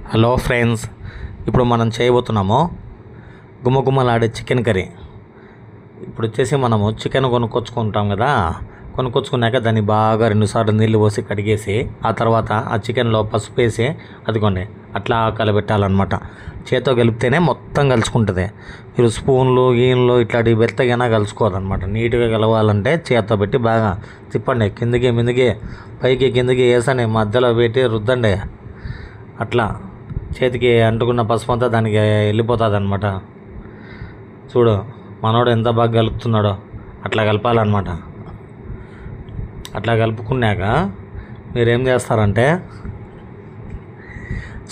Hello friends, ఇప్పుడు మనం చేయబోతున్నాము గుమ్మగుమ్మలాడే చికెన్ కర్రీ. ఇప్పుడు వచ్చేసి మనము చికెన్ కొనుక్కొచ్చుకుంటాం కదా, కొనుక్కొచ్చుకున్నాక దాన్ని బాగా 2 సార్లు నీళ్ళు పోసి కడిగేసి ఆ తర్వాత ఆ చికెన్లో పసుపు వేసి అదిగోండి అట్లా కలబెట్టాలన్నమాట. చేత్తో కలిపితేనే మొత్తం కలుసుకుంటుంది. మీరు స్పూన్లు గీన్లు ఇట్లాంటివి బెత్తగానే కలుసుకోదన్నమాట. నీట్గా కలవాలంటే చేత్తో పెట్టి బాగా తిప్పండి, కిందికి మిందికి పైకి కిందికి వేసండి, మధ్యలో పెట్టి రుద్దండి. అట్లా చేతికి అంటుకున్న పసుపు అంతా దానికి వెళ్ళిపోతుంది అనమాట. చూడు మనోడు ఎంత బాగా కలుపుతున్నాడో, అట్లా కలపాలన్నమాట. అట్లా కలుపుకున్నాక మీరేం చేస్తారంటే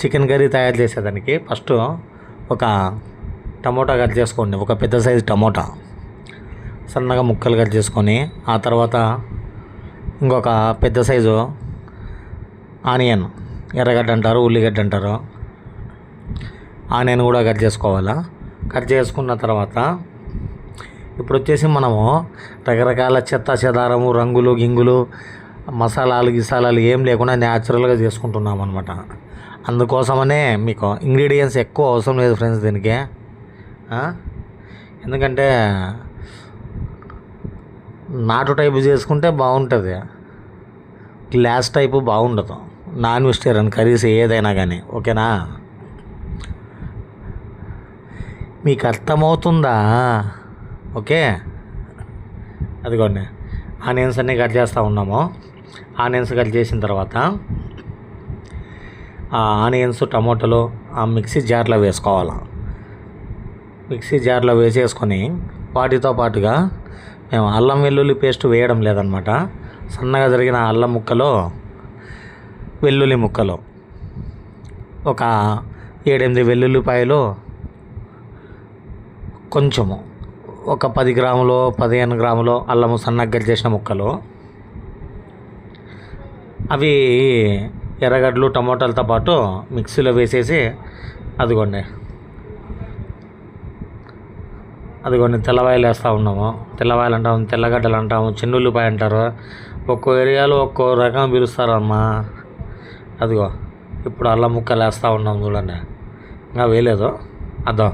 చికెన్ కర్రీ తయారు చేసేదానికి ఫస్ట్ ఒక టమోటా కట్ చేసుకోండి. ఒక పెద్ద సైజు టమోటా సన్నగా ముక్కలు కట్ చేసుకొని, ఆ తర్వాత ఇంకొక పెద్ద సైజు ఆనియన్, ఎర్రగడ్డ అంటారు, ఉల్లిగడ్డ అంటారు, ఆనియన్ కూడా కట్ చేసుకోవాలా. కట్ చేసుకున్న తర్వాత ఇప్పుడు వచ్చేసి మనము రకరకాల చెత్త చెదారము, రంగులు గింగులు, మసాలాలు గిసాలాలు ఏం లేకుండా న్యాచురల్గా చేసుకుంటున్నాం అనమాట. అందుకోసమనే మీకు ఇంగ్రీడియంట్స్ ఎక్కువ అవసరం లేదు ఫ్రెండ్స్ దీనికి. ఎందుకంటే నాటు టైపు చేసుకుంటే బాగుంటుంది, గ్లాస్ టైపు బాగుండదు. నాన్ వెజిటేరియన్ కర్రీస్ ఏదైనా కానీ, ఓకేనా? మీకు అర్థమవుతుందా? ఓకే, అదిగోండి ఆనియన్స్ అన్నీ కట్ చేస్తూ ఉన్నాము. ఆనియన్స్ కట్ చేసిన తర్వాత ఆ ఆనియన్స్ టమోటాలు ఆ మిక్సీ జార్లో వేసుకోవాలి. మిక్సీ జార్లో వేసేసుకొని వాటితో పాటుగా మేము అల్లం వెల్లుల్లి పేస్ట్ వేయడం లేదనమాట. సన్నగా జరిగిన అల్లం ముక్కలు, వెల్లుల్లి ముక్కలు, ఒక 7-8 వెల్లుల్లిపాయలు, కొంచెము ఒక 10 గ్రాములు 15 గ్రాములు అల్లము సన్నగా కట్ చేసిన ముక్కలు, అవి ఎర్రగడ్డలు టమోటాలతో పాటు మిక్సీలో వేసేసి అదిగోండి తెల్లవాయలు వేస్తూ ఉన్నాము. తెల్లవాయలు అంటాము, తెల్లగడ్డలు అంటాము, చిన్నుల్లిపాయ అంటారు, ఒక్కో ఏరియాలో ఒక్కో రకం పిలుస్తారమ్మా. అదిగో ఇప్పుడు అల్లం ముక్కలు వేస్తూ ఉన్నాం చూడండి. ఇంకా వేయలేదు, అదో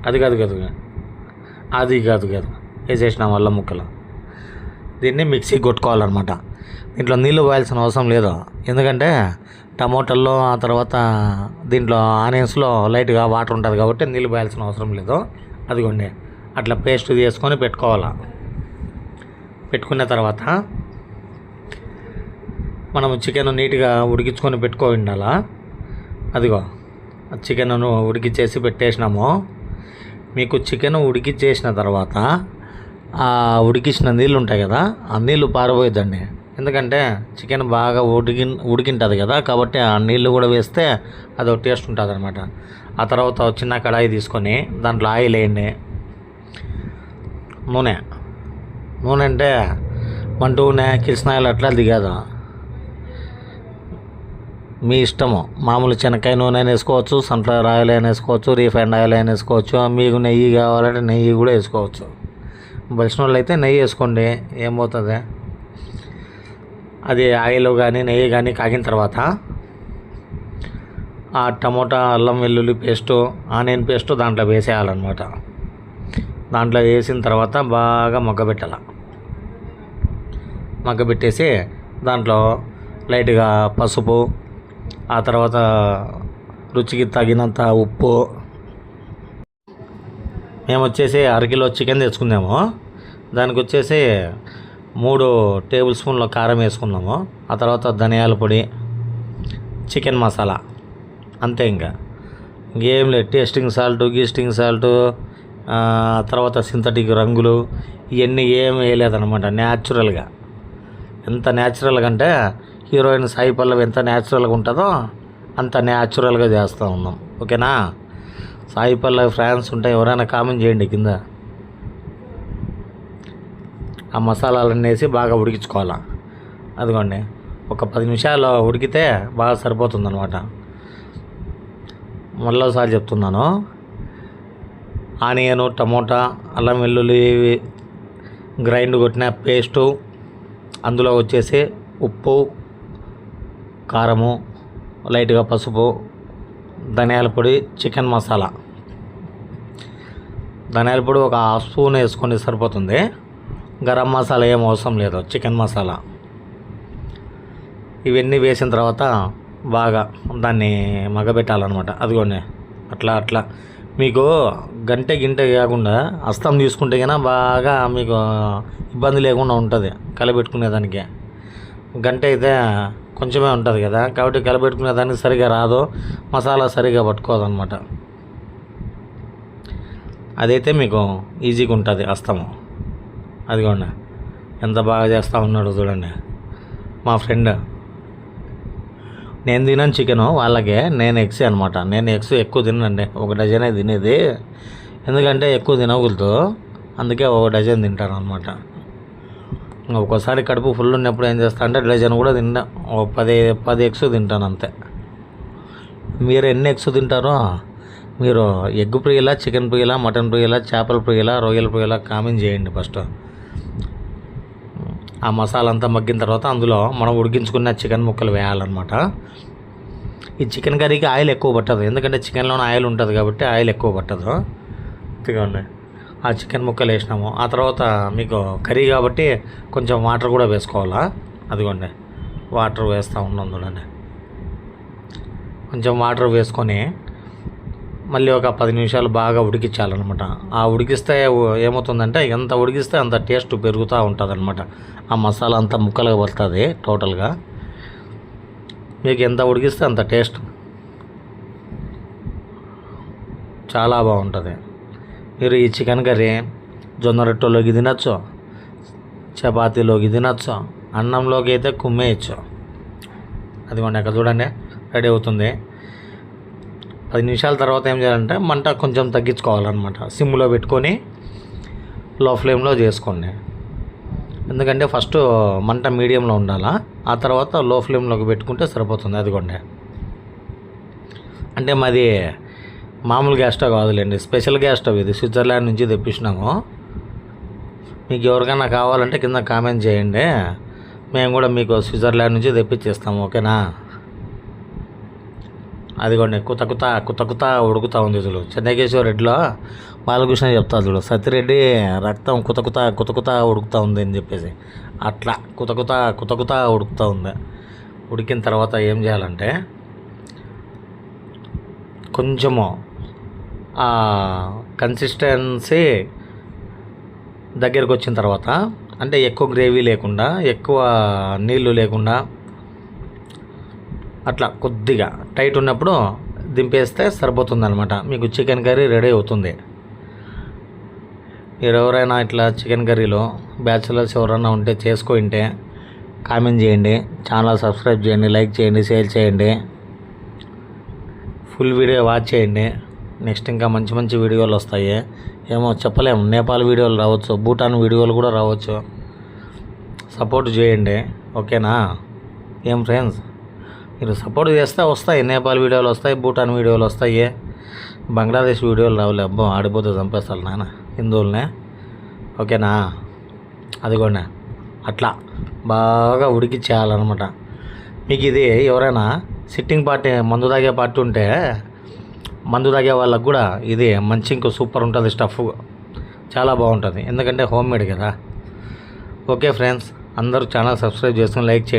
అది కాదు వేసేసినాం అల్లం ముక్కలు. దీన్ని మిక్సీ కొట్టుకోవాలన్నమాట. దీంట్లో నీళ్ళు పోయాల్సిన అవసరం లేదు, ఎందుకంటే టమోటాల్లో ఆ తర్వాత దీంట్లో ఆనియన్స్లో లైట్గా వాటర్ ఉంటుంది కాబట్టి నీళ్ళు పోయాల్సిన అవసరం లేదు. అదిగోండి అట్లా పేస్ట్ చేసుకొని పెట్టుకోవాలా. పెట్టుకున్న తర్వాత మనం చికెన్ నీట్గా ఉడికించుకొని ఉండాలా. అదిగో చికెన్ను ఉడికిచ్చేసి పెట్టేసినాము. మీకు చికెన్ ఉడికిచ్చేసిన తర్వాత ఆ ఉడికించిన నీళ్ళు ఉంటాయి కదా, ఆ నీళ్ళు పారబోయద్దండి. ఎందుకంటే చికెన్ బాగా ఉడికింటుంది కదా, కాబట్టి ఆ నీళ్ళు కూడా వేస్తే అదో టేస్ట్ ఉంటుంది అనమాట. ఆ తర్వాత చిన్న కడాయి తీసుకొని దాంట్లో ఆయిల్ వేయండి. నూనె అంటే మంటూ నూనె, కిరసన ఆయిల్ అట్లా దిగాదు, మీ ఇష్టము. మామూలు శనక్కాయ నూనె అయినా వేసుకోవచ్చు, సన్ఫ్లవర్ ఆయిల్ అయినా వేసుకోవచ్చు, రీఫైండ్ ఆయిల్ అయినా వేసుకోవచ్చు. మీకు నెయ్యి కావాలంటే నెయ్యి కూడా వేసుకోవచ్చు. బలిసిన వాళ్ళు అయితే నెయ్యి వేసుకోండి, ఏమవుతుంది. అది ఆయిల్ కానీ నెయ్యి కానీ కాగిన తర్వాత ఆ టమోటా, అల్లం వెల్లుల్లి పేస్టు, ఆనియన్ పేస్టు దాంట్లో వేసేయాలన్నమాట. దాంట్లో వేసిన తర్వాత బాగా మగ్గబెట్టేసి దాంట్లో లైట్గా పసుపు, ఆ తర్వాత రుచికి తగినంత ఉప్పు. మేము వచ్చేసి 1/2 కిలో చికెన్ తెచ్చుకుందాము. దానికి వచ్చేసి 3 టేబుల్ స్పూన్ల కారం వేసుకుందాము. ఆ తర్వాత ధనియాల పొడి, చికెన్ మసాలా, అంతే. ఇంకేం లేదు. టేస్టింగ్ సాల్ట్, తర్వాత సింథటిక్ రంగులు ఇవన్నీ ఏం వేయలేదన్నమాట. న్యాచురల్గా, ఎంత న్యాచురల్గా అంటే హీరోయిన్ సాయి పల్లవి ఎంత న్యాచురల్గా ఉంటుందో అంత న్యాచురల్గా చేస్తూ ఉన్నాం, ఓకేనా? సాయి పల్లవి ఫ్యాన్స్ ఉంటే ఎవరైనా కామెంట్ చేయండి కింద. ఆ మసాలాలన్నీ వేసి బాగా ఉడికించుకోవాలా. అదిగోండి ఒక 10 నిమిషాలు ఉడికితే బాగా సరిపోతుందన్నమాట. మళ్ళీసారి చెప్తున్నాను, ఆనియను, టమోటా, అల్లం వెల్లుల్లి గ్రైండ్ కొట్టిన పేస్టు, అందులో వచ్చేసి ఉప్పు, కారము, లైట్గా పసుపు, ధనియాల పొడి, చికెన్ మసాలా. ధనియాల పొడి ఒక హాఫ్ స్పూన్ వేసుకొని సరిపోతుంది. గరం మసాలా ఏం అవసరం లేదు, చికెన్ మసాలా. ఇవన్నీ వేసిన తర్వాత బాగా దాన్ని మగబెట్టాలన్నమాట. అదిగోండి అట్లా మీకు గింట కాకుండా హస్తం తీసుకుంటే కన్నా బాగా మీకు ఇబ్బంది లేకుండా ఉంటుంది కలబెట్టుకునేదానికి. గంట అయితే కొంచెమే ఉంటుంది కదా, కాబట్టి కలబెట్టుకునేదానికి సరిగా రాదు, మసాలా సరిగా పట్టుకోదన్నమాట. అదైతే మీకు ఈజీగా ఉంటుంది హస్తము. అదిగోండి ఎంత బాగా చేస్తూ ఉన్నాడు చూడండి మా ఫ్రెండ్. నేను తినను చికెను, వాళ్ళకే నేను ఎగ్స్ అనమాట. నేను ఎగ్స్ ఎక్కువ తినండి, 1 డజనే తినేది. ఎందుకంటే ఎక్కువ తినకూడదు, అందుకే 1 డజన్ తింటాను అనమాట. ఒక్కోసారి కడుపు ఫుల్ ఉన్నప్పుడు ఏం చేస్తా అంటే డజన్ కూడా తిన్నా, 10 ఎగ్స్ తింటాను అంతే. మీరు ఎన్ని ఎగ్స్ తింటారో, మీరు ఎగ్ ప్రియులా, చికెన్ ప్రియులా, మటన్ ప్రియులా, చేపల ప్రియులా, రొయ్యల ప్రియులా కామెంట్ చేయండి ఫస్ట్. ఆ మసాలా అంతా మగ్గిన తర్వాత అందులో మనం ఉడికించుకున్న చికెన్ ముక్కలు వేయాలన్నమాట. ఈ చికెన్ కర్రీకి ఆయిల్ ఎక్కువ పట్టదు, ఎందుకంటే చికెన్లోనే ఆయిల్ ఉంటుంది కాబట్టి ఆయిల్ ఎక్కువ పట్టదు. ఇదిగోండి ఆ చికెన్ ముక్కలు వేసినాము. ఆ తర్వాత మీకు కర్రీ కాబట్టి కొంచెం వాటర్ కూడా వేసుకోవాలా. అదిగోండి వాటర్ వేస్తూ ఉన్నాం చూడండి. కొంచెం వాటర్ వేసుకొని మళ్ళీ ఒక 10 నిమిషాలు బాగా ఉడికించాలన్నమాట. ఆ ఉడికిస్తే ఏమవుతుందంటే ఎంత ఉడికిస్తే అంత టేస్ట్ పెరుగుతూ ఉంటుంది అనమాట. ఆ మసాలా అంతా ముక్కలుగా పడుతుంది టోటల్గా. మీకు ఎంత ఉడికిస్తే అంత టేస్ట్ చాలా బాగుంటుంది. మీరు ఈ చికెన్ కర్రీ జొన్న రొట్టెలోకి తినచ్చు, చపాతీలోకి తినచ్చు, అన్నంలోకి అయితే కుమ్మేయచ్చు. అదిగోండి అక్కడ చూడండి రెడీ అవుతుంది. 10 నిమిషాల తర్వాత ఏం చేయాలంటే మంట కొంచెం తగ్గించుకోవాలన్నమాట. సిమ్లో పెట్టుకొని లో ఫ్లేమ్లో చేసుకోండి. ఎందుకంటే ఫస్ట్ మంట మీడియంలో ఉండాలా, ఆ తర్వాత లో ఫ్లేమ్లోకి పెట్టుకుంటే సరిపోతుంది. అదిగోండి అంటే మాది మామూలు గ్యాస్ స్టవ్ కాదులేండి, స్పెషల్ గ్యాస్ స్టవ్. ఇది స్విట్జర్లాండ్ నుంచి తెప్పించినాము. మీకు ఎవరికైనా కావాలంటే కింద కామెంట్ చేయండి, మేము కూడా మీకు స్విట్జర్లాండ్ నుంచి తెప్పించేస్తాము, ఓకేనా. అదిగోండి కుత ఉడుకుతూ ఉంది చూడు. చెన్నకేశ్వర రెడ్డిలో బాలకృష్ణ చెప్తా చూడు, సత్యరెడ్డి రక్తం కుత ఉడుకుతూ ఉంది అని చెప్పేసి, అట్లా కుత ఉడుకుతూ ఉంది. ఉడికిన తర్వాత ఏం చేయాలంటే కొంచెము కన్సిస్టెన్సీ దగ్గరికి వచ్చిన తర్వాత, అంటే ఎక్కువ గ్రేవీ లేకుండా, ఎక్కువ నీళ్ళు లేకుండా, అట్లా కొద్దిగా టైట్ ఉన్నప్పుడు దింపేస్తే సరిపోతుందన్నమాట. మీకు చికెన్ కర్రీ రెడీ అవుతుంది. మీరు ఎవరైనా ఇట్లా చికెన్ కర్రీలో బ్యాచిలర్స్ ఎవరైనా ఉంటే చేసుకుంటే కామెంట్ చేయండి, ఛానల్ సబ్స్క్రైబ్ చేయండి, లైక్ చేయండి, షేర్ చేయండి, ఫుల్ వీడియో వాచ్ చేయండి. నెక్స్ట్ ఇంకా మంచి వీడియోలు వస్తాయి. ఏమో చెప్పలేము, నేపాల్ వీడియోలు రావచ్చు, భూటాన్ వీడియోలు కూడా రావచ్చు. సపోర్ట్ చేయండి, ఓకేనా. ఏం ఫ్రెండ్స్, మీరు సపోర్ట్ చేస్తే వస్తాయి, నేపాల్ వీడియోలు వస్తాయి, భూటాన్ వీడియోలు వస్తాయి, బంగ్లాదేశ్ వీడియోలు రావులే. అబ్బో ఆడిపోతే చంపేస్తారు నాన్న హిందువులనే, ఓకేనా. అదిగోండి అట్లా బాగా ఉడికిచ్చేయాలన్నమాట. మీకు ఇది ఎవరైనా సిట్టింగ్ పార్టీ, మందు తాగే పార్టీ ఉంటే, మందు తాగే వాళ్ళకు కూడా ఇది మంచి ఇంకో సూపర్ ఉంటుంది, స్టఫ్ చాలా బాగుంటుంది, ఎందుకంటే హోమ్ మేడ్ కదా. ఓకే ఫ్రెండ్స్, అందరూ ఛానల్ సబ్స్క్రైబ్ చేసుకొని లైక్ చేయండి.